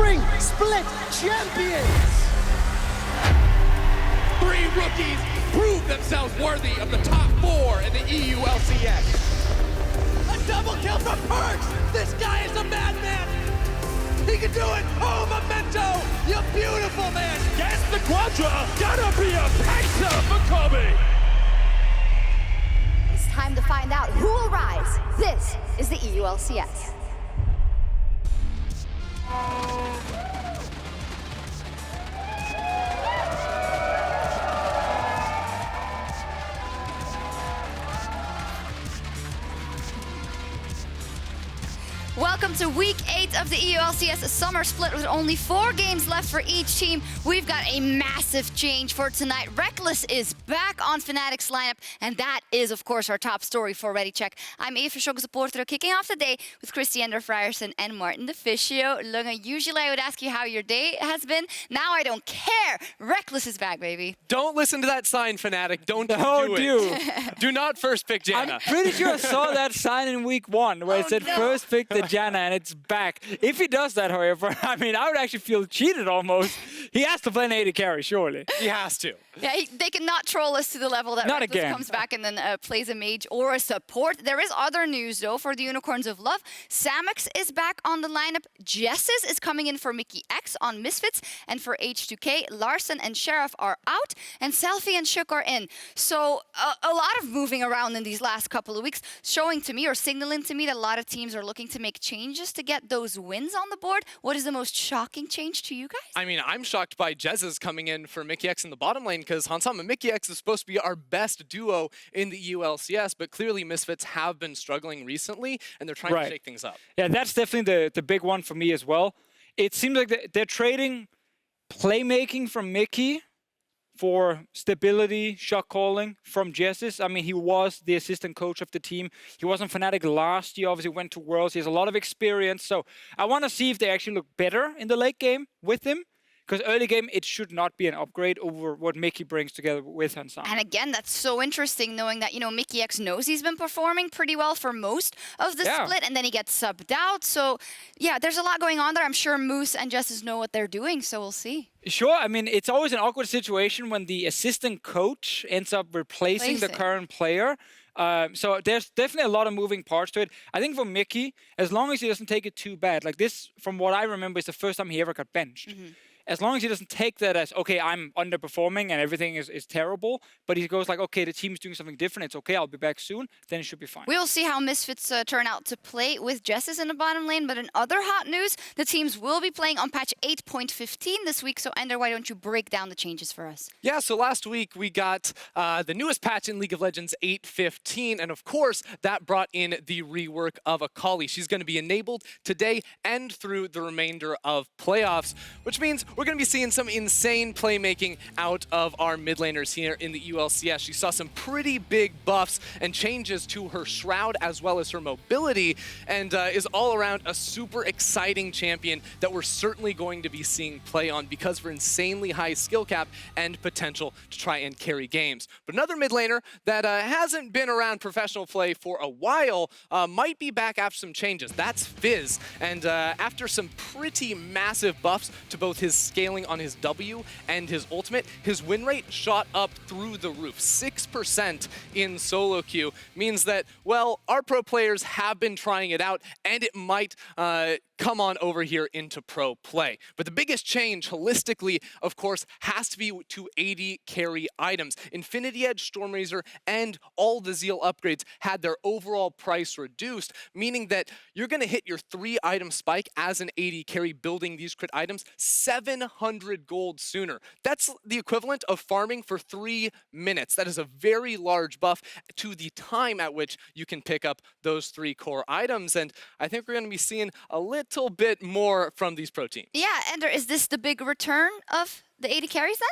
Spring Split champions! 3 rookies prove themselves worthy of the top 4 in the EU LCS. A double kill from Perks! This guy is a madman! He can do it! Oh, Memento! You beautiful man! Guess the Quadra gotta be a Pexa for Kobe! It's time to find out who will rise. This is the EU LCS. Welcome to week 8 of the EU LCS summer split with only 4 games left for each team. We've got a massive change for tonight. Rekkles is back on Fnatic's lineup, and that is, of course, our top story for Ready Check. I'm Eva Sjokz, supporter, kicking off the day with Ender Frierson and Martin Deficio. Lunga, usually I would ask you how your day has been. Now I don't care. Rekkles is back, baby. Don't listen to that sign, Fnatic. Don't No, do it. Do not first pick Janna. I'm pretty sure I saw that sign in week 1 where it said first pick the Janna, and it's back. If he does that, however, I mean, I would actually feel cheated almost. He has to play an AD carry, surely. He has to. Yeah, they cannot troll us to the level that Not Rekkles again. comes back and then plays a mage or a support. There is other news, though, for the Unicorns of Love. Sjokz is back on the lineup. Jessis is coming in for Mickey X on Misfits. And for H2K, Larson and Sheriff are out. And Selfie and Sjokz are in. So a lot of moving around in these last couple of weeks, showing to me or signaling to me that a lot of teams are looking to make changes to get those wins on the board. What is the most shocking change to you guys? I mean, I'm shocked by Jez's coming in for Mickey X in the bottom lane because Hansam and Mickey X is supposed to be our best duo in the EU LCS, but clearly Misfits have been struggling recently and they're trying to shake things up. Yeah, that's definitely the big one for me as well. It seems like they're trading playmaking from Mickey for stability, shot calling from Jessis. I mean, he was the assistant coach of the team. He was on Fnatic last year, obviously went to Worlds. He has a lot of experience. So I want to see if they actually look better in the late game with him. Because early game, it should not be an upgrade over what Mickey brings together with Hansam. And again, that's so interesting knowing that, you know, Mickey X knows he's been performing pretty well for most of the split, and then he gets subbed out. So, yeah, there's a lot going on there. I'm sure Moose and Justice know what they're doing, so we'll see. Sure, I mean, it's always an awkward situation when the assistant coach ends up replacing the current player. So there's definitely a lot of moving parts to it. I think for Mickey, as long as he doesn't take it too bad, like this, from what I remember, is the first time he ever got benched. As long as he doesn't take that as, okay, I'm underperforming and everything is terrible, but he goes like, okay, the team's doing something different, it's okay, I'll be back soon, then it should be fine. We'll see how Misfits turn out to play with Jessis in the bottom lane, but in other hot news, the teams will be playing on patch 8.15 this week, so Ender, why don't you break down the changes for us? Yeah, so last week we got the newest patch in League of Legends 8.15, and of course, that brought in the rework of Akali. She's going to be enabled today and through the remainder of playoffs, which means we're going to be seeing some insane playmaking out of our mid laners here in the ULCS. She saw some pretty big buffs and changes to her Shroud as well as her mobility, and is all around a super exciting champion that we're certainly going to be seeing play on because of her insanely high skill cap and potential to try and carry games. But another mid laner that hasn't been around professional play for a while might be back after some changes. That's Fizz, and after some pretty massive buffs to both his scaling on his W and his ultimate, his win rate shot up through the roof. 6% in solo queue means that, well, our pro players have been trying it out, and it might come on over here into pro play. But the biggest change, holistically, of course, has to be to AD carry items. Infinity Edge, Stormrazor, and all the Zeal upgrades had their overall price reduced, meaning that you're going to hit your 3-item spike as an AD carry building these crit items 700 gold sooner. That's the equivalent of farming for 3 minutes. That is a very large buff to the time at which you can pick up those 3 core items, and I think we're going to be seeing a little bit more from these pro teams. Yeah, Ender, is this the big return of the AD carries then?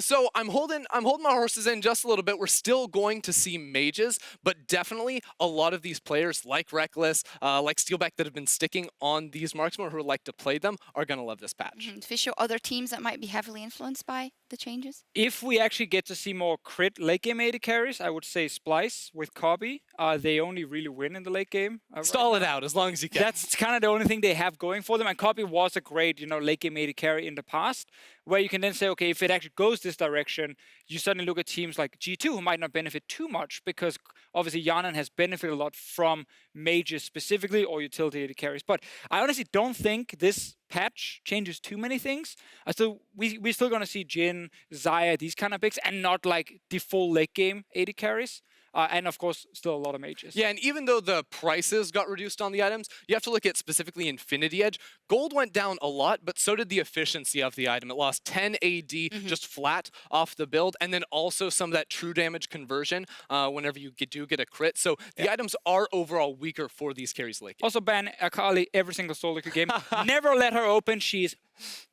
So I'm holding my horses in just a little bit. We're still going to see mages, but definitely a lot of these players like Rekkles, like Steelback that have been sticking on these marksmen or who like to play them are going to love this patch. Fisher, other teams that might be heavily influenced by the changes? If we actually get to see more crit late game AD carries, I would say Splice with Copy. They only really win in the late game. Stall it out as long as you can. That's kind of the only thing they have going for them. And Copy was a great, late game AD carry in the past, where you can then say, okay, if it actually goes this direction, you suddenly look at teams like G2 who might not benefit too much because obviously Yanan has benefited a lot from mages specifically or utility AD carries. But I honestly don't think this patch changes too many things. So we're still going to see Jhin, Xayah, these kind of picks, and not like the full late game AD carries. And of course, still a lot of mages. Yeah, and even though the prices got reduced on the items, you have to look at specifically Infinity Edge. Gold went down a lot, but so did the efficiency of the item. It lost 10 AD just flat off the build, and then also some of that true damage conversion whenever you do get a crit. So the items are overall weaker for these carries late game. Also ban Akali every single solo queue game. Never let her open. She's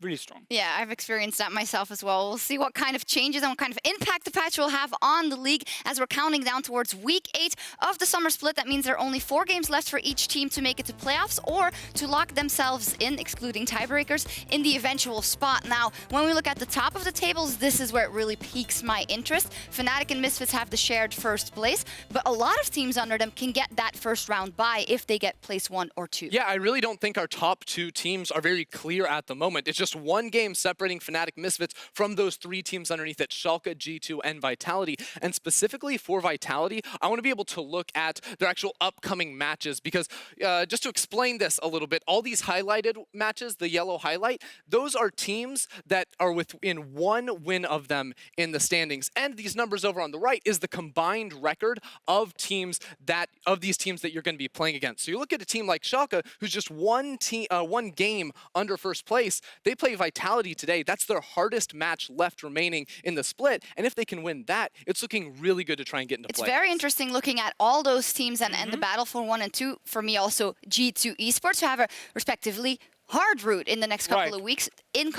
really strong. Yeah, I've experienced that myself as well. We'll see what kind of changes and what kind of impact the patch will have on the league as we're counting down towards week 8 of the summer split. That means there are only 4 games left for each team to make it to playoffs or to lock themselves in, excluding tiebreakers, in the eventual spot. Now, when we look at the top of the tables, this is where it really piques my interest. Fnatic and Misfits have the shared first place, but a lot of teams under them can get that first round bye if they get place 1 or 2. Yeah, I really don't think our top 2 teams are very clear at the moment. It's just one game separating Fnatic Misfits from those 3 teams underneath it, Sjokz, G2, and Vitality. And specifically for Vitality, I want to be able to look at their actual upcoming matches because just to explain this a little bit, all these highlighted matches, the yellow highlight, those are teams that are within 1 win of them in the standings. And these numbers over on the right is the combined record of these teams that you're going to be playing against. So you look at a team like Sjokz, who's just one game under first place. They play Vitality today. That's their hardest match left remaining in the split. And if they can win that, it's looking really good to try and get into play. It's very interesting looking at all those teams and the battle for 1 and 2. For me, also G2 Esports, who have a respectively hard route in the next couple of weeks in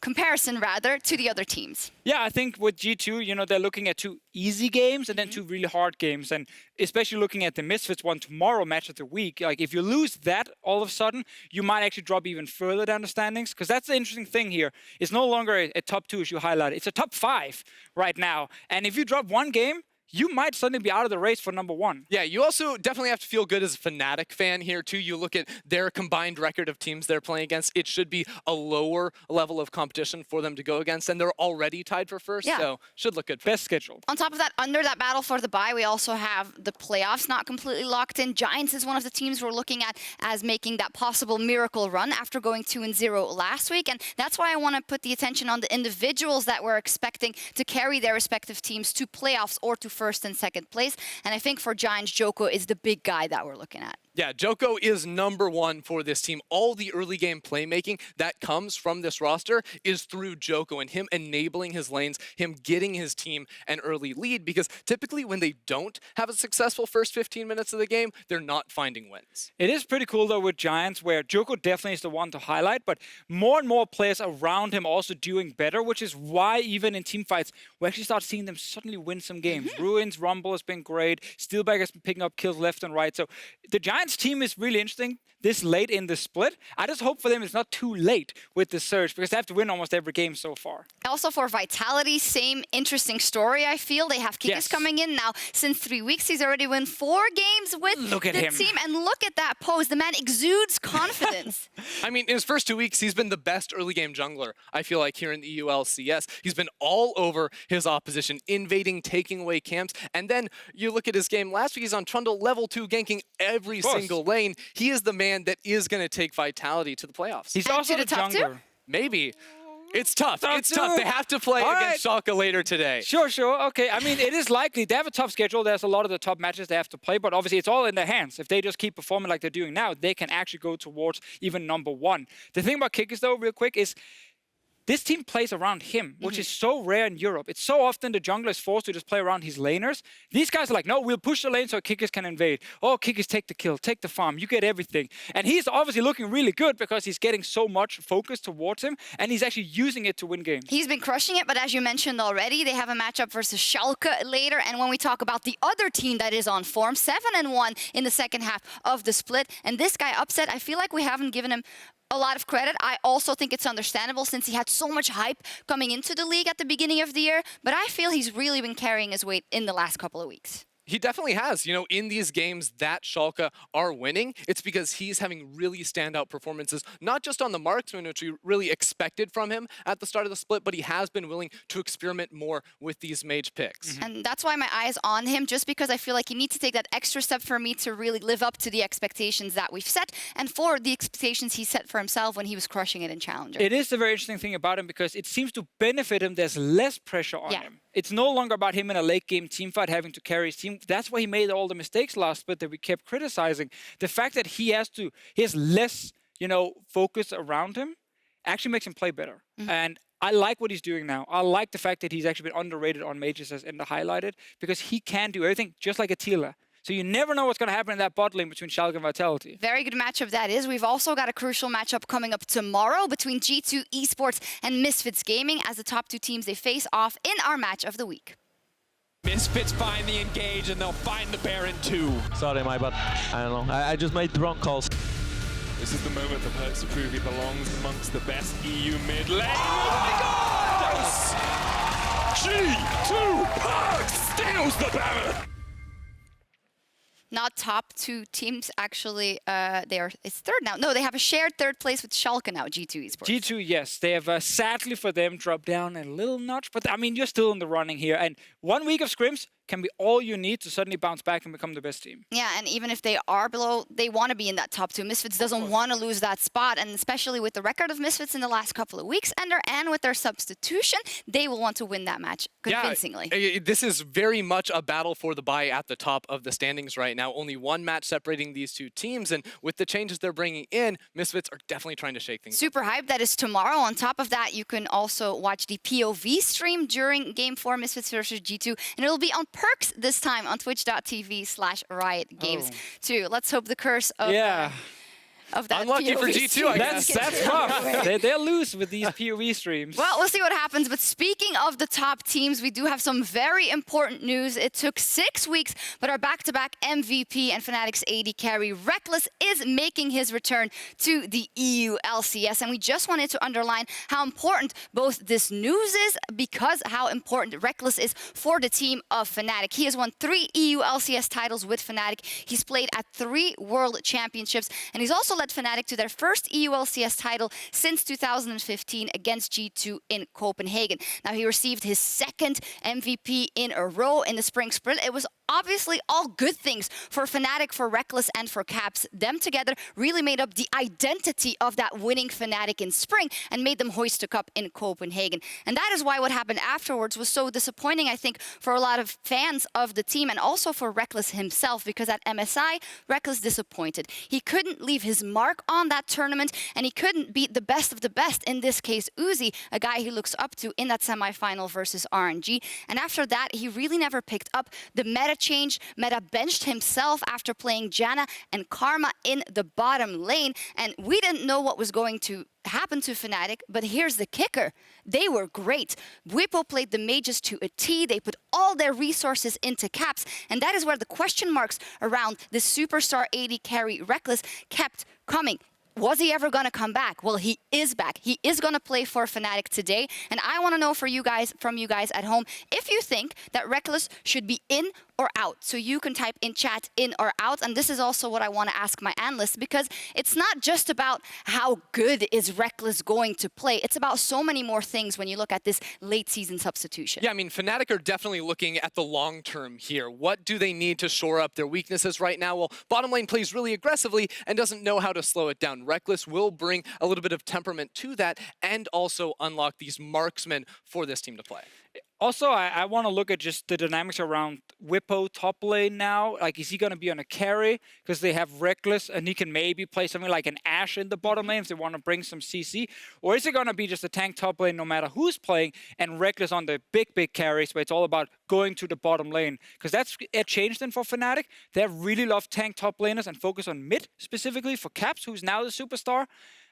comparison rather to the other teams. Yeah, I think with G2, they're looking at 2 easy games and then 2 really hard games. And especially looking at the Misfits one tomorrow match of the week, like if you lose that all of a sudden, you might actually drop even further down the standings. Because that's the interesting thing here. It's no longer a top 2 as you highlighted. It's a top 5 right now. And if you drop one game, you might suddenly be out of the race for number 1. Yeah, you also definitely have to feel good as a Fnatic fan here, too. You look at their combined record of teams they're playing against. It should be a lower level of competition for them to go against, and they're already tied for first, so should look good. Best schedule. On top of that, under that battle for the bye, we also have the playoffs not completely locked in. Giants is one of the teams we're looking at as making that possible miracle run after going 2-0 last week, and that's why I want to put the attention on the individuals that we're expecting to carry their respective teams to playoffs or to first and second place. And I think for Giants, Djoko is the big guy that we're looking at. Yeah, Djoko is number 1 for this team. All the early game playmaking that comes from this roster is through Djoko and him enabling his lanes, him getting his team an early lead, because typically when they don't have a successful first 15 minutes of the game, they're not finding wins. It is pretty cool though with Giants where Djoko definitely is the one to highlight, but more and more players around him also doing better, which is why even in team fights, we actually start seeing them suddenly win some games. Ruins, Rumble has been great. Steelback has been picking up kills left and right. So the Giants team is really interesting this late in the split. I just hope for them it's not too late with the surge because they have to win almost every game so far. Also for Vitality, same interesting story, I feel. They have Kikis coming in now. Since 3 weeks, he's already won 4 games with the team. And look at that pose. The man exudes confidence. I mean, in his first 2 weeks, he's been the best early game jungler, I feel like, here in the EU LCS. He's been all over his opposition, invading, taking away camps. And then you look at his game last week, he's on Trundle level 2, ganking every single lane. He is the man that is going to take Vitality to the playoffs. He's also the jungler. Maybe. It's tough. It's tough. They have to play against Sjokz later today. Sure. Okay. I mean, it is likely. They have a tough schedule. There's a lot of the top matches they have to play, but obviously it's all in their hands. If they just keep performing like they're doing now, they can actually go towards even number 1. The thing about Kikis, though, real quick, is this team plays around him, which is so rare in Europe. It's so often the jungler is forced to just play around his laners. These guys are like, no, we'll push the lane so Kikis can invade. Oh, Kikis, take the kill, take the farm, you get everything. And he's obviously looking really good because he's getting so much focus towards him, and he's actually using it to win games. He's been crushing it, but as you mentioned already, they have a matchup versus Schalke later. And when we talk about the other team that is on form, 7-1 in the second half of the split, and this guy Upset, I feel like we haven't given him a lot of credit. I also think it's understandable since he had so much hype coming into the league at the beginning of the year, but I feel he's really been carrying his weight in the last couple of weeks. He definitely has. You know, in these games that Schalke are winning, it's because he's having really standout performances, not just on the marksman, which we really expected from him at the start of the split, but he has been willing to experiment more with these mage picks. And that's why my eye is on him, just because I feel like he needs to take that extra step for me to really live up to the expectations that we've set and for the expectations he set for himself when he was crushing it in Challenger. It is the very interesting thing about him because it seems to benefit him. There's less pressure on him. It's no longer about him in a late game teamfight having to carry his team. That's why he made all the mistakes last split that we kept criticizing. The fact that he has less, focus around him actually makes him play better. And I like what he's doing now. I like the fact that he's actually been underrated on mages, as Ender highlighted, because he can do everything just like Attila. So you never know what's going to happen in that bot lane between Schalke and Vitality. Very good matchup that is. We've also got a crucial matchup coming up tomorrow between G2 Esports and Misfits Gaming as the top two teams they face off in our match of the week. Misfits find the engage and they'll find the Baron too. Sorry, my bad. I don't know. I just made the wrong calls. This is the moment for Perks to prove he belongs amongst the best EU mid lane. Oh my god! G2 Perks steals the Baron! Not top two teams, actually. It's third now. No, they have a shared third place with Schalke now, G2 Esports. G2, yes. They have, sadly for them, dropped down a little notch. But, I mean, you're still in the running here. And 1 week of scrims can be all you need to suddenly bounce back and become the best team. Yeah, and even if they are below, they want to be in that top two. Misfits doesn't want to lose that spot, and especially with the record of Misfits in the last couple of weeks, and with their substitution, they will want to win that match convincingly. Yeah, this is very much a battle for the bye at the top of the standings right now. Only one match separating these two teams, and with the changes they're bringing in, Misfits are definitely trying to shake things Super hype. That is tomorrow. On top of that, you can also watch the POV stream during Game 4, Misfits versus G2, and it'll be on Perks this time on twitch.tv/Riot Games too. Let's hope the curse of of that Unlucky POV for G2, I guess. That's rough. They'll lose with these POV streams. Well, we'll see what happens. But speaking of the top teams, we do have some very important news. It took 6 weeks, but our back-to-back MVP and Fnatic's AD carry, Rekkles, is making his return to the EU LCS. And we just wanted to underline how important both this news is, because how important Rekkles is for the team of Fnatic. He has won 3 EU LCS titles with Fnatic. He's played at 3 World Championships, and he's also led Fnatic to their first EU LCS title since 2015 against G2 in Copenhagen. Now, he received his 2nd MVP in a row in the spring sprint. It was obviously all good things for Fnatic, for Rekkles, and for Caps. Them together really made up the identity of that winning Fnatic in spring and made them hoist a cup in Copenhagen. And that is why what happened afterwards was so disappointing, I think, for a lot of fans of the team and also for Rekkles himself, because at MSI, Rekkles disappointed. He couldn't leave his mark on that tournament, and he couldn't beat the best of the best, in this case, Uzi, a guy he looks up to in that semifinal versus RNG. And after that, he really never picked up. The meta changed. Meta benched himself after playing Janna and Karma in the bottom lane, and we didn't know what was going to happen to Fnatic, but here's the kicker. They were great. Bwipo played the mages to a T. They put all their resources into Caps, and that is where the question marks around the superstar AD carry Rekkles kept coming. Was he ever going to come back? Well, he is back. He is going to play for Fnatic today. And I want to know from you guys at home, if you think that Rekkles should be in or out. So you can type in chat in or out. And this is also what I want to ask my analysts, because it's not just about how good is Rekkles going to play. It's about so many more things when you look at this late season substitution. Yeah, I mean, Fnatic are definitely looking at the long term here. What do they need to shore up their weaknesses right now? Well, bottom lane plays really aggressively and doesn't know how to slow it down. Rekkles will bring a little bit of temperament to that and also unlock these marksmen for this team to play. Also, I want to look at just the dynamics around Bwipo top lane now. Like, is he going to be on a carry? Because they have Rekkles, and he can maybe play something like an Ashe in the bottom lane if they want to bring some CC. Or is it going to be just a tank top lane no matter who's playing, and Rekkles on the big carries where it's all about going to the bottom lane? Because that's a change then for Fnatic. They have really loved tank top laners and focus on mid, specifically for Caps, who's now the superstar.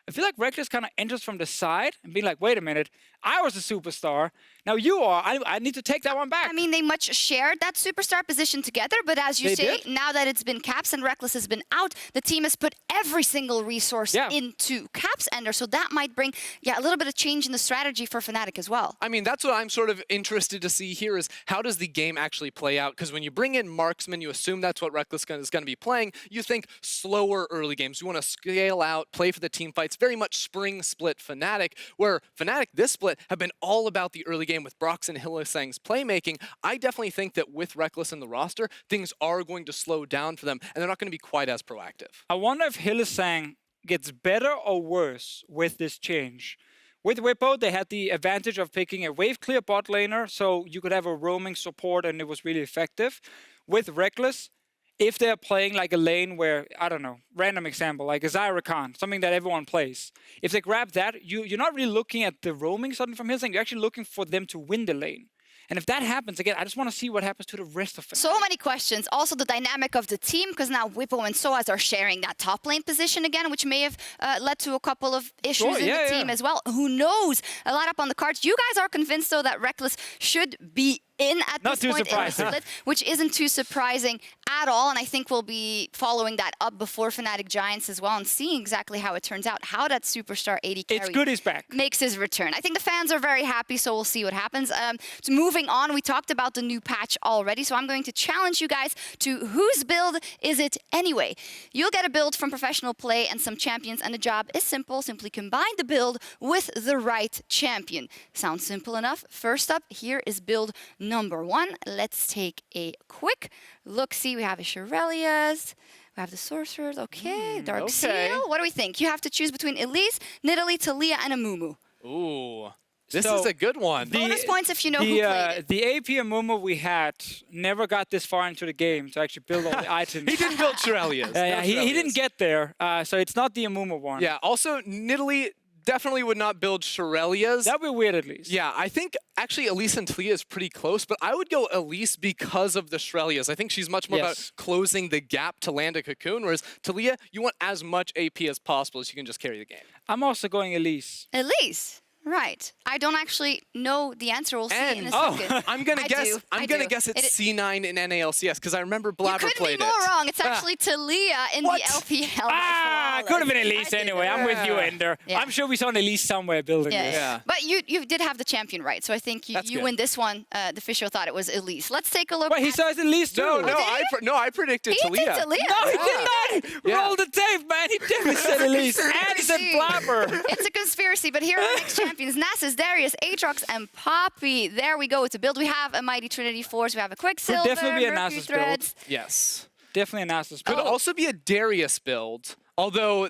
I feel like Reckless kind of enters from the side and being like, wait a minute, I was a superstar. Now you are. I need to take that one back. I mean, they much shared that superstar position together, but as you They say, did. now that it's been Caps and Reckless has been out, the team has put every single resource into Caps Ender, so that might bring, a little bit of change in the strategy for Fnatic as well. I mean, that's what I'm sort of interested to see here is how does the game actually play out? Because when you bring in marksman, you assume that's what Reckless is going to be playing. You think slower early games. You want to scale out, play for the team fights. Very much spring split Fnatic, where Fnatic this split have been all about the early game with Brox and Hylissang's playmaking. I definitely think that with Reckless in the roster, things are going to slow down for them, and they're not going to be quite as proactive. I wonder if Hylissang gets better or worse with this change. With Whippo, they had the advantage of picking a wave-clear bot laner, so you could have a roaming support and it was really effective. With Reckless, if they're playing like a lane where, I don't know, random example, like a Zyra Khan, something that everyone plays. If they grab that, you're not really looking at the roaming suddenly from Hylissang, you're actually looking for them to win the lane. And if that happens, again, I just want to see what happens to the rest of it. So many questions. Also the dynamic of the team, because now Whippo and Soaz are sharing that top lane position again, which may have led to a couple of issues in the team as well. Who knows? A lot up on the cards. You guys are convinced, though, that Reckless should be in at this point in the split, which isn't too surprising at all. And I think we'll be following that up before Fnatic Giants as well and seeing exactly how it turns out, how that superstar AD carry it's good he's back. makes his return. I think the fans are very happy, so we'll see what happens. So moving on, we talked about the new patch already, so I'm going to challenge you guys to whose build is it anyway? You'll get a build from professional play and some champions, and the job is simple. Simply combine the build with the right champion. Sounds simple enough. First up, here is build number 1. Let's take a quick look-see. We have a Shirelias. We have the Sorcerers. Okay, Dark Seal. What do we think? You have to choose between Elise, Nidalee, Taliyah, and a Mumu. Ooh, this is a good one. Bonus points if you know who played it. The AP and Mumu we had never got this far into the game to actually build all the items. He didn't build Shirelias. He didn't get there, so it's not the Amumu one. Yeah, also Nidalee definitely would not build Shirelias. That would be weird at least. Yeah, I think actually Elise and Taliyah is pretty close, but I would go Elise because of the Shirelias. I think she's much more about closing the gap to land a cocoon, whereas Taliyah, you want as much AP as possible so you can just carry the game. I'm also going Elise. Elise. Right. I don't actually know the answer. We'll see in a second. I'm gonna guess. I'm gonna guess it's C9 in NALCS because I remember Blabber played it. You couldn't be more wrong. It's actually Taliyah in the LPL. Could have been Elise anyway. I'm with you, Ender. Yeah. I'm sure we saw an Elise somewhere building this. Yeah. But you did have the champion right, so I think you win this one. Deficio thought it was Elise. Let's take a look. Wait, he says Elise too. I predicted Taliyah. He did Taliyah. No, he did not. Roll the tape, man. He definitely said Elise. And he said Blabber. It's a conspiracy, but here are the next champions. Nasus, Darius, Aatrox, and Poppy. There we go. It's a build. We have a Mighty Trinity Force. We have a Quicksilver, definitely be a Mercury Nasus build. Threads. Yes. Definitely a Nasus Could build. also be a Darius build. Although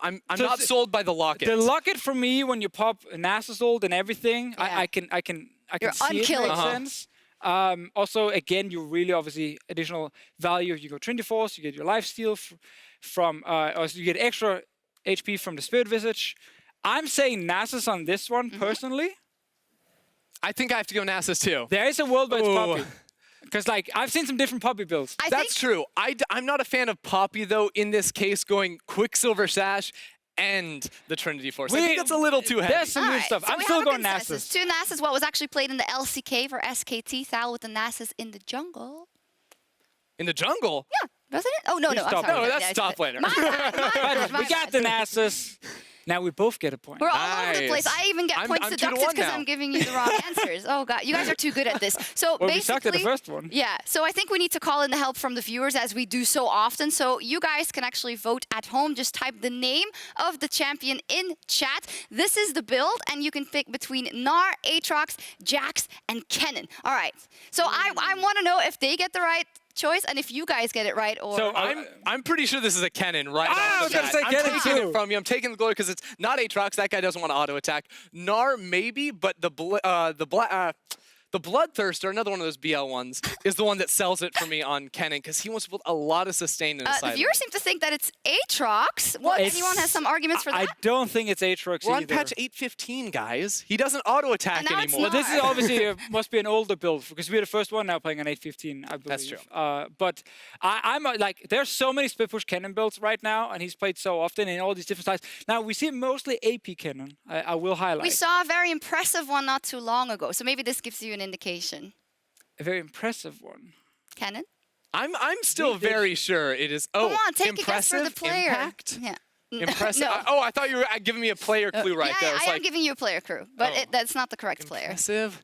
I'm not sold by the locket. The locket for me, when you pop Nasus ult and everything, I can You're see unkillable. it makes sense. Also, again, you really obviously additional value. You go Trinity Force, you get your lifesteal from, also you get extra HP from the Spirit Visage. I'm saying Nasus on this one personally. I think I have to go Nasus too. There is a world where it's Poppy. Because, like, I've seen some different Poppy builds. That's true. I'm not a fan of Poppy, though, in this case, going Quicksilver Sash and the Trinity Force. I think that's a little too heavy. There's some weird stuff. So I'm we still have a going consensus. Nasus. Two Nasus, what was actually played in the LCK for SKT, Thal with the Nasus in the jungle. In the jungle? Yeah, wasn't it? Oh, no, I'm top sorry. No, that's top laner. My bad, We got the Nasus. Now we both get a point. We're all over the place. I even get points I'm deducted 2-1 because now. I'm giving you the wrong answers. Oh, God. You guys are too good at this. So Well, basically, we sucked at the first one. Yeah. So I think we need to call in the help from the viewers as we do so often. So you guys can actually vote at home. Just type the name of the champion in chat. This is the build, and you can pick between Gnar, Aatrox, Jax, and Kennen. All right. So I want to know if they get the right choice and if you guys get it right or... So I'm pretty sure this is a Kennen right off the bat. I'm Kennen taking too. it from you. I'm taking the glory because it's not Aatrox. That guy doesn't want to auto attack. Gnar maybe, but the The Bloodthirster, another one of those BL ones, is the one that sells it for me on Kennen because he wants to put a lot of sustain in his The side. viewers seem to think that it's Aatrox. What? Anyone has some arguments for that? I don't think it's Aatrox We're on either. patch 8.15, guys. He doesn't auto-attack And now it's anymore. not. Well, this is obviously must be an older build because we're the first one now playing on 8.15, I believe. That's true. But I'm like, there's so many split push Kennen builds right now, and he's played so often in all these different styles. Now we see mostly AP Kennen. I will highlight. We saw a very impressive one not too long ago, so maybe this gives you an indication. A very impressive one. Kennen? I'm still very sure it is. Oh, Come on, take impressive a guess for the player. impact. Yeah. Impressive. No. Oh, I thought you were giving me a player clue right there. Yeah, It's I am like, giving you a player crew, but Oh. that's not the correct player. impressive.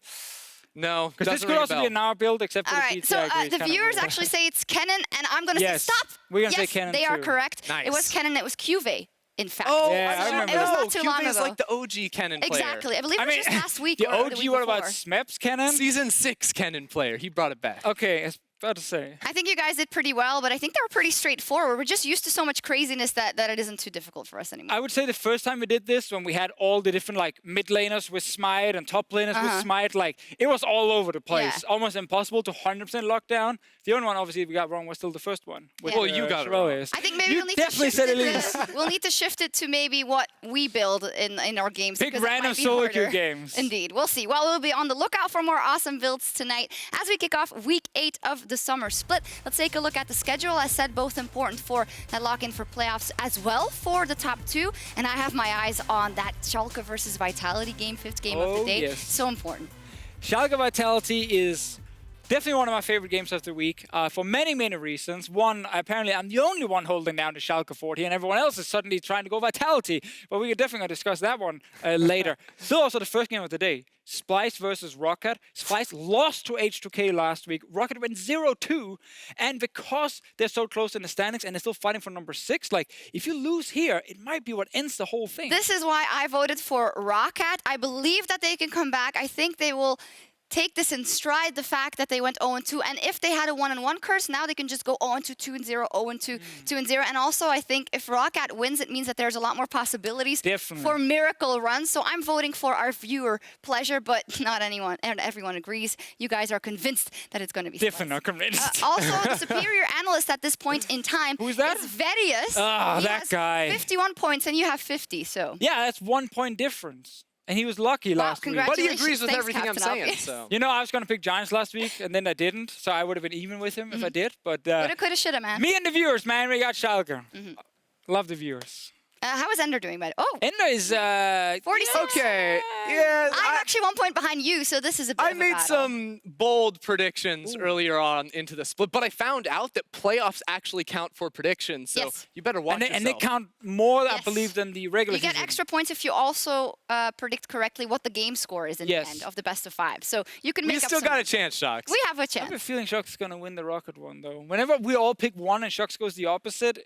No, Because this doesn't could ring a also be bell. an hour build, except for All the right, PTI so grid, the kind of viewers weird. actually say it's Kennen, and I'm going to Yes, say stop. we're gonna say Yes, Kennen they are too. correct. It was Nice. Kennen, it was Cuvée, in fact. Oh, Yeah, I I remember It was that. not too long Cuvée is ago. like the OG Kennen player. Exactly. I believe it was just last week the or the OG, week what about before. Smeps Kennen? Season 6 Kennen player. He brought it back. Okay, I was about to say. I think you guys did pretty well, but I think they were pretty straightforward. We're just used to so much craziness that it isn't too difficult for us anymore. I would say the first time we did this, when we had all the different like mid laners with Smite and top laners with Smite, like it was all over the place. Yeah. Almost impossible to 100% lock down. The only one obviously we got wrong was still the first one. with, Well, you got it wrong. Chevaliers. I think maybe you we'll need to definitely shift said it. Elise. We'll need to shift it to maybe what we build in our games. Pick because that random might be solo queue harder. games. Indeed, we'll see. Well, we'll be on the lookout for more awesome builds tonight as we kick off week 8 of the summer split. Let's take a look at the schedule. I said both important for that lock-in for playoffs as well for the top 2, and I have my eyes on that Schalke versus Vitality game, 5th game of the Oh, day. yes. So important. Schalke Vitality is definitely one of my favorite games of the week for many, many reasons. One, apparently I'm the only one holding down the Schalke 40 and everyone else is suddenly trying to go Vitality. But we're definitely going to discuss that one later. Still also the first game of the day. Splice versus Rocket. Splice lost to H2K last week. Rocket went 0-2. And because they're so close in the standings and they're still fighting for number 6, like if you lose here, it might be what ends the whole thing. This is why I voted for Rocket. I believe that they can come back. I think they will take this in stride, the fact that they went 0-2. And if they had a 1-1 curse, now they can just go 0-2, 2-0, 0-2, 2-0. And also, I think if Rocket wins, it means that there's a lot more possibilities Definitely. for miracle runs. So I'm voting for our viewer pleasure, but not anyone, and everyone agrees. You guys are convinced that it's going to be Definitely not Splice. convinced. Also, the superior analyst at this point in time Who's that? is Verius. Ah, He that has guy. 51 points, and you have 50, so... Yeah, that's 1 point difference. And he was lucky last week. But he Congratulations. agrees with Thanks, everything Captain I'm saying. Obvious. So. You know, I was going to pick Giants last week, and then I didn't. So I would have been even with him if I did. But Coulda, coulda, shoulda, man. me and the viewers, man, we got Schalke. Love the viewers. How is Ender doing, by the way? Oh, Ender is 46. Okay. Yeah. I'm actually 1 point behind you, so this is a bit I of a made battle. some bold predictions earlier on into the split, but I found out that playoffs actually count for predictions. So Yes. you better watch and they yourself. count more, I Yes. believe, than the regular You get season. extra points if you also predict correctly what the game score is in Yes. the end of the best of 5. So you can We make up still some... got a chance, Sjokz. We have a I have a chance. feeling Sjokz is going to win the Rocket one, though. Whenever we all pick one and Sjokz goes the opposite,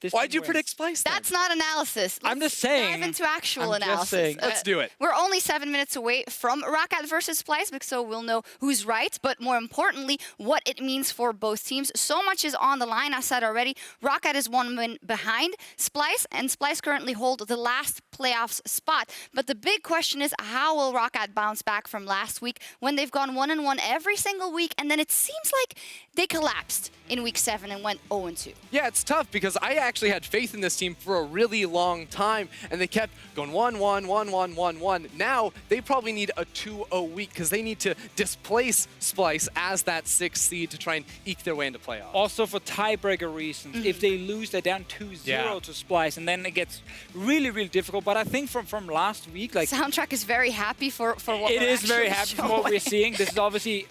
this Why'd team you wins. predict Splice then? That's not analysis. I'm Let's just saying. dive into actual I'm just analysis. saying. Let's do it. We're only 7 minutes away from Rocket versus Splice, so we'll know who's right, but more importantly, what it means for both teams. So much is on the line, I said already. Rocket is 1 win behind Splice, and Splice currently hold the last playoffs spot. But the big question is, how will Rocket bounce back from last week when they've gone 1-1 every single week, and then it seems like they collapsed in week 7 and went 0-2. Yeah, it's tough because I actually had faith in this team for a really long time, and they kept going 1-1, 1-1, 1-1. Now, they probably need a 2-0 week because they need to displace Splice as that 6th seed to try and eke their way into playoffs. Also for tiebreaker reasons. If they lose, they're down 2-0 Yeah. to Splice, and then it gets really, really difficult. But I think from last week, like Soundtrack is very happy for what it we're is very actually happy for what we're showing. seeing. This is obviously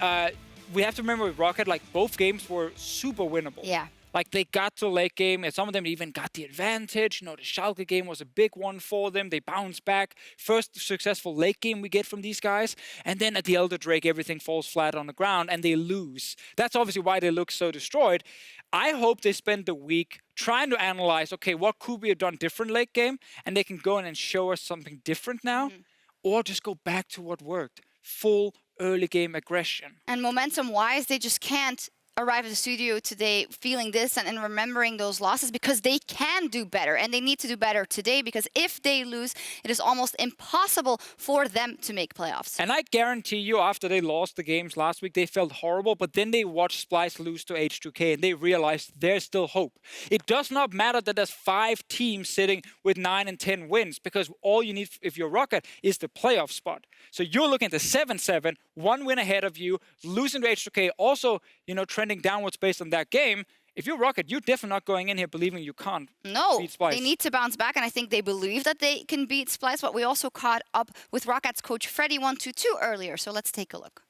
we have to remember with Rocket, like both games were super winnable. Yeah. Like they got to late game, and some of them even got the advantage. You know, the Schalke game was a big one for them. They bounced back. First successful late game we get from these guys, and then at the Elder Drake, everything falls flat on the ground, and they lose. That's obviously why they look so destroyed. I hope they spend the week trying to analyze, okay, what could we have done different late game, and they can go in and show us something different now, or just go back to what worked. Full early game aggression. And momentum-wise, they just can't arrive at the studio today feeling this and remembering those losses because they can do better and they need to do better today because if they lose, it is almost impossible for them to make playoffs. And I guarantee you, after they lost the games last week, they felt horrible, but then they watched Splice lose to H2K and they realized there's still hope. It does not matter that there's 5 teams sitting with 9 and 10 wins because all you need if you're Rocket is the playoff spot. So you're looking at the 7-7, 1 win ahead of you, losing to H2K, also, trending downwards based on that game. If you're Rocket, you're definitely not going in here believing you can't beat Splice. They need to bounce back, and I think they believe that they can beat Splice, but we also caught up with Rocket's coach Freddy122 earlier, so let's take a look.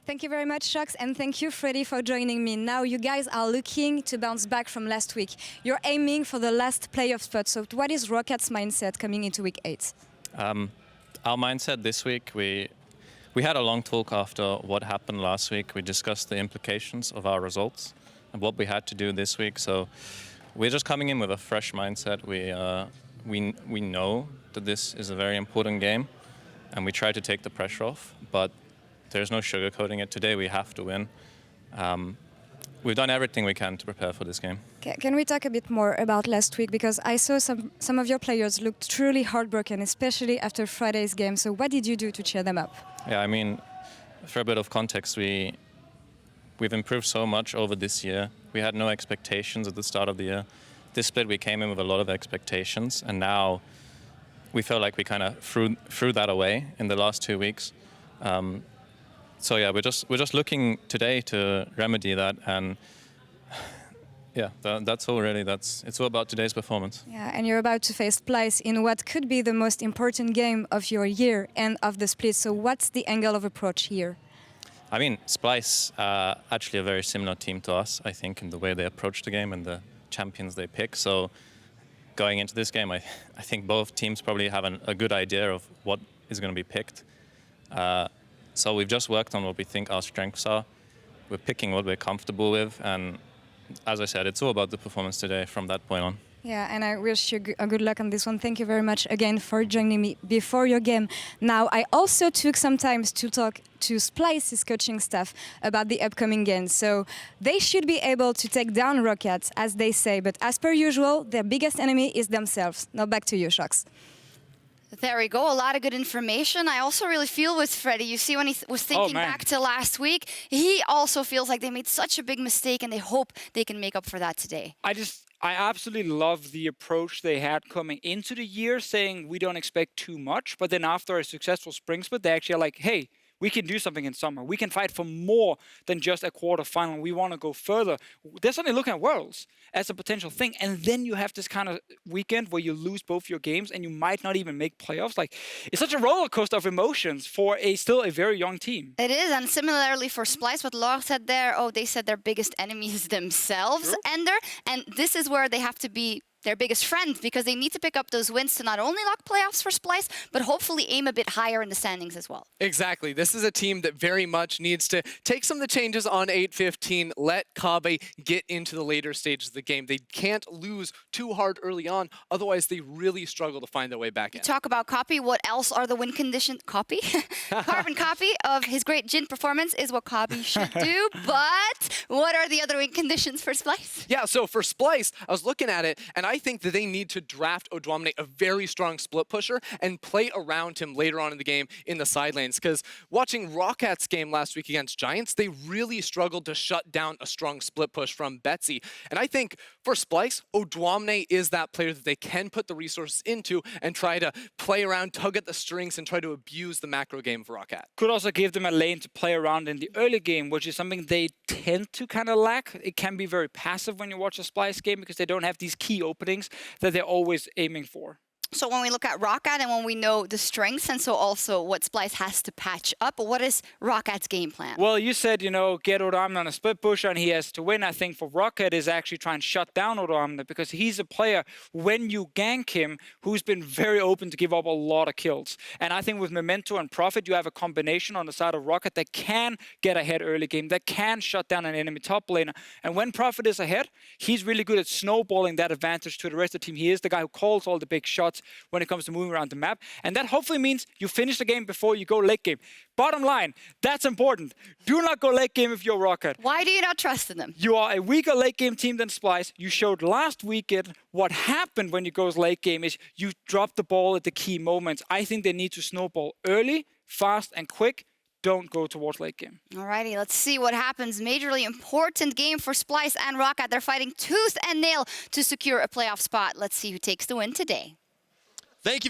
Thank you very much, Sjokz, and thank you, Freddy, for joining me. Now, you guys are looking to bounce back from last week. You're aiming for the last playoff spot, so what is Rocket's mindset coming into week 8? Our mindset this week, we had a long talk after what happened last week. We discussed the implications of our results and what we had to do this week. So we're just coming in with a fresh mindset. We know that this is a very important game, and we try to take the pressure off. But there's no sugarcoating it. Today we have to win. We've done everything we can to prepare for this game. Can we talk a bit more about last week? Because I saw some of your players looked truly heartbroken, especially after Friday's game. So what did you do to cheer them up? Yeah, I mean, for a bit of context, we've improved so much over this year. We had no expectations at the start of the year. This split, we came in with a lot of expectations, and now we feel like we kind of threw that away in the last 2 weeks. So yeah, we're just looking today to remedy that, and yeah, that's all really. It's all about today's performance. Yeah, and you're about to face Splice in what could be the most important game of your year and of the split. So what's the angle of approach here? I mean, Splice actually a very similar team to us, I think, in the way they approach the game and the champions they pick. So going into this game, I think both teams probably have a good idea of what is going to be picked. So we've just worked on what we think our strengths are. We're picking what we're comfortable with, and as I said, it's all about the performance today from that point on. Yeah, and I wish you a good luck on this one. Thank you very much again for joining me before your game. Now, I also took some time to talk to Splice's coaching staff about the upcoming game. So they should be able to take down Rocket, as they say, but as per usual, their biggest enemy is themselves. Now back to you, Sjokz. There we go, a lot of good information. I also really feel with Freddy. You see, when he was thinking back to last week, he also feels like they made such a big mistake and they hope they can make up for that today. I absolutely love the approach they had coming into the year, saying we don't expect too much, but then after a successful spring split, they actually are like, hey, we can do something in summer. We can fight for more than just a quarterfinal. We want to go further. They're suddenly looking at Worlds as a potential thing. And then you have this kind of weekend where you lose both your games and you might not even make playoffs. Like, it's such a roller coaster of emotions for still a very young team. It is, and similarly for Splice, what Laura said there, they said their biggest enemy is themselves, Ender. And this is where they have to be their biggest friend, because they need to pick up those wins to not only lock playoffs for Splice, but hopefully aim a bit higher in the standings as well. Exactly. This is a team that very much needs to take some of the changes on 8-15, let Kabe get into the later stages of the game. They can't lose too hard early on, otherwise they really struggle to find their way back in. Talk about copy. What else are the win conditions? Copy? Carbon copy of his great Jin performance is what Kabe should do, but what are the other win conditions for Splice? Yeah, so for Splice, I was looking at it, and I think that they need to draft Odwamne, a very strong split pusher, and play around him later on in the game in the side lanes. Because watching Rocket's game last week against Giants, they really struggled to shut down a strong split push from Betsy. And I think for Splice, Odwamne is that player that they can put the resources into and try to play around, tug at the strings, and try to abuse the macro game of Rocket. Could also give them a lane to play around in the early game, which is something they tend to kind of lack. It can be very passive when you watch a Splice game because they don't have these key openings that they're always aiming for. So when we look at Rocket and when we know the strengths and so also what Splice has to patch up, what is Rocket's game plan? Well, you said, get Odwamne on a split pusher and he has to win. I think for Rocket is actually try and shut down Odwamne because he's a player, when you gank him, who's been very open to give up a lot of kills. And I think with Memento and Prophet, you have a combination on the side of Rocket that can get ahead early game, that can shut down an enemy top laner. And when Prophet is ahead, he's really good at snowballing that advantage to the rest of the team. He is the guy who calls all the big shots. points when it comes to moving around the map. And that hopefully means you finish the game before you go late game. Bottom line, that's important. Do not go late game if you're Rocket. Why do you not trust in them? You are a weaker late game team than Splice. You showed last weekend what happened when you go late game is you drop the ball at the key moments. I think they need to snowball early, fast, and quick. Don't go towards late game. Alrighty, let's see what happens. Majorly important game for Splice and Rocket. They're fighting tooth and nail to secure a playoff spot. Let's see who takes the win today. Thank you very